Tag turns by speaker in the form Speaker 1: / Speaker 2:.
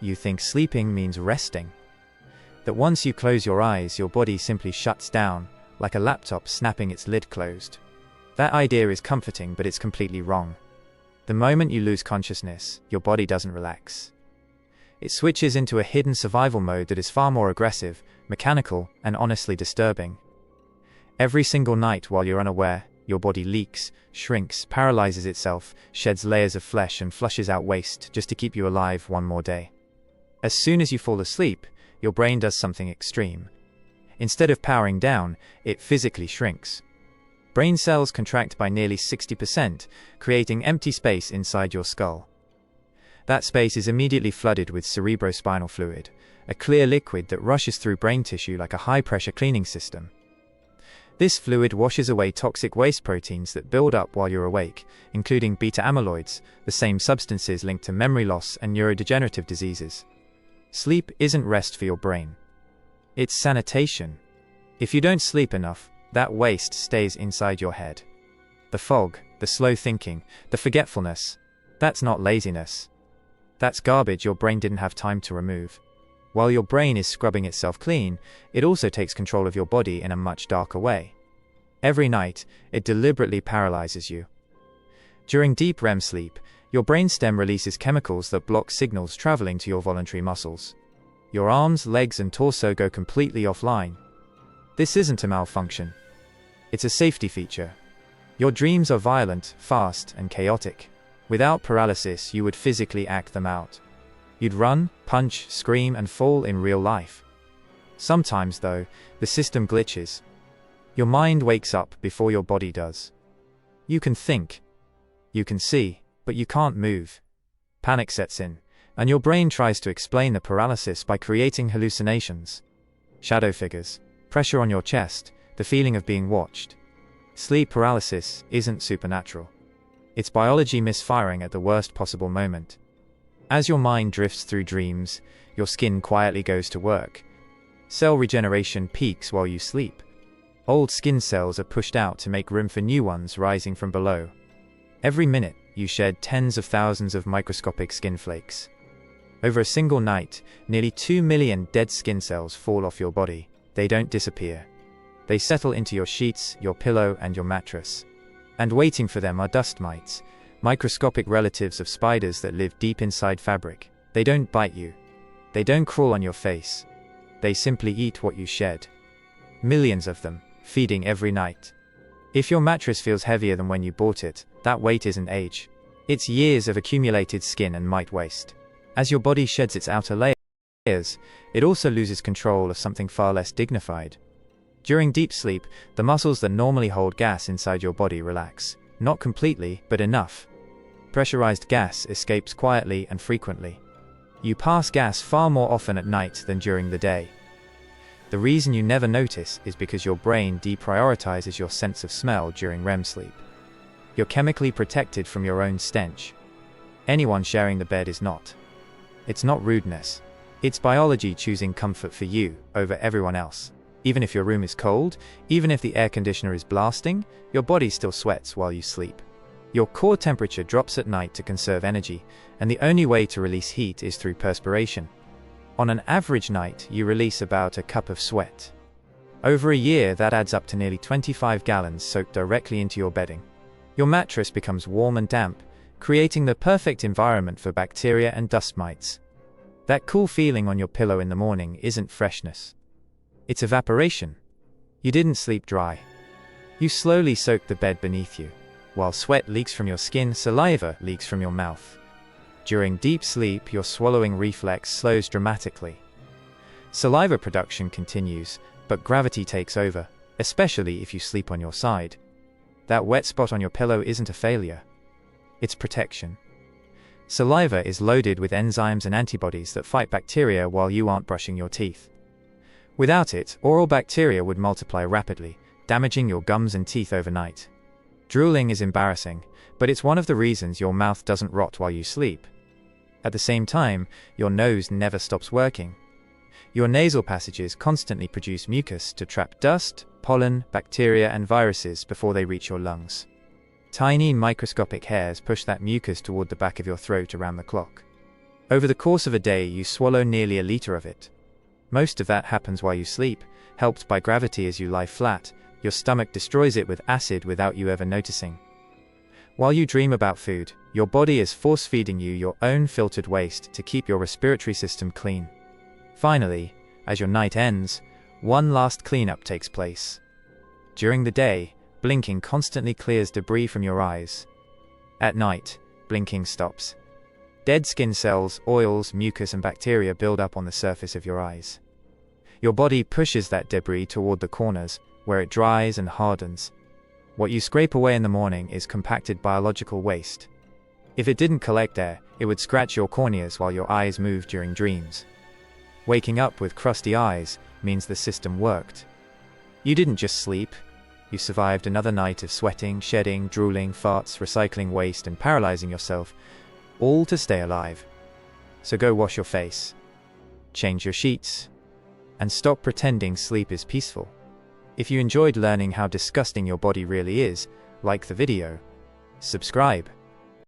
Speaker 1: you think sleeping means resting. That once you close your eyes, your body simply shuts down, like a laptop snapping its lid closed. That idea is comforting, but it's completely wrong. The moment you lose consciousness, your body doesn't relax. It switches into a hidden survival mode that is far more aggressive, mechanical, and honestly disturbing. Every single night while you're unaware, your body leaks, shrinks, paralyzes itself, sheds layers of flesh and flushes out waste just to keep you alive one more day. As soon as you fall asleep, your brain does something extreme. Instead of powering down, it physically shrinks. Brain cells contract by nearly 60%, creating empty space inside your skull. That space is immediately flooded with cerebrospinal fluid, a clear liquid that rushes through brain tissue like a high-pressure cleaning system. This fluid washes away toxic waste proteins that build up while you're awake, including beta amyloids, the same substances linked to memory loss and neurodegenerative diseases. Sleep isn't rest for your brain. It's sanitation. If you don't sleep enough, that waste stays inside your head. The fog, the slow thinking, the forgetfulness, that's not laziness. That's garbage your brain didn't have time to remove. While your brain is scrubbing itself clean, it also takes control of your body in a much darker way. Every night, it deliberately paralyzes you. During deep REM sleep, your brainstem releases chemicals that block signals traveling to your voluntary muscles. Your arms, legs, and torso go completely offline. This isn't a malfunction. It's a safety feature. Your dreams are violent, fast, and chaotic. Without paralysis, you would physically act them out. You'd run, punch, scream, and fall in real life. Sometimes, though, the system glitches. Your mind wakes up before your body does. You can think. You can see, but you can't move. Panic sets in, and your brain tries to explain the paralysis by creating hallucinations. Shadow figures, pressure on your chest, the feeling of being watched. Sleep paralysis isn't supernatural. It's biology misfiring at the worst possible moment. As your mind drifts through dreams, your skin quietly goes to work. Cell regeneration peaks while you sleep. Old skin cells are pushed out to make room for new ones rising from below. Every minute, you shed tens of thousands of microscopic skin flakes. Over a single night, nearly 2 million dead skin cells fall off your body. They don't disappear. They settle into your sheets, your pillow, and your mattress. And waiting for them are dust mites, microscopic relatives of spiders that live deep inside fabric. They don't bite you. They don't crawl on your face. They simply eat what you shed. Millions of them, feeding every night. If your mattress feels heavier than when you bought it, that weight isn't age. It's years of accumulated skin and mite waste. As your body sheds its outer layers, it also loses control of something far less dignified. During deep sleep, the muscles that normally hold gas inside your body relax. Not completely, but enough. Pressurized gas escapes quietly and frequently. You pass gas far more often at night than during the day. The reason you never notice is because your brain deprioritizes your sense of smell during REM sleep. You're chemically protected from your own stench. Anyone sharing the bed is not. It's not rudeness. It's biology choosing comfort for you over everyone else. Even if your room is cold, even if the air conditioner is blasting, your body still sweats while you sleep. Your core temperature drops at night to conserve energy, and the only way to release heat is through perspiration. On an average night, you release about a cup of sweat. Over a year, that adds up to nearly 25 gallons soaked directly into your bedding. Your mattress becomes warm and damp, creating the perfect environment for bacteria and dust mites. That cool feeling on your pillow in the morning isn't freshness. It's evaporation. You didn't sleep dry. You slowly soak the bed beneath you. While sweat leaks from your skin, saliva leaks from your mouth. During deep sleep, your swallowing reflex slows dramatically. Saliva production continues, but gravity takes over, especially if you sleep on your side. That wet spot on your pillow isn't a failure. It's protection. Saliva is loaded with enzymes and antibodies that fight bacteria while you aren't brushing your teeth. Without it, oral bacteria would multiply rapidly, damaging your gums and teeth overnight. Drooling is embarrassing, but it's one of the reasons your mouth doesn't rot while you sleep. At the same time, your nose never stops working. Your nasal passages constantly produce mucus to trap dust, pollen, bacteria, and viruses before they reach your lungs. Tiny microscopic hairs push that mucus toward the back of your throat around the clock. Over the course of a day, you swallow nearly a liter of it. Most of that happens while you sleep, helped by gravity as you lie flat. Your stomach destroys it with acid without you ever noticing. While you dream about food, your body is force-feeding you your own filtered waste to keep your respiratory system clean. Finally, as your night ends, one last cleanup takes place. During the day, blinking constantly clears debris from your eyes. At night, blinking stops. Dead skin cells, oils, mucus, and bacteria build up on the surface of your eyes. Your body pushes that debris toward the corners, where it dries and hardens. What you scrape away in the morning is compacted biological waste. If it didn't collect there, it would scratch your corneas while your eyes move during dreams. Waking up with crusty eyes means the system worked. You didn't just sleep. You survived another night of sweating, shedding, drooling, farts, recycling waste, and paralyzing yourself, all to stay alive. So go wash your face, change your sheets, and stop pretending sleep is peaceful. If you enjoyed learning how disgusting your body really is, like the video, subscribe.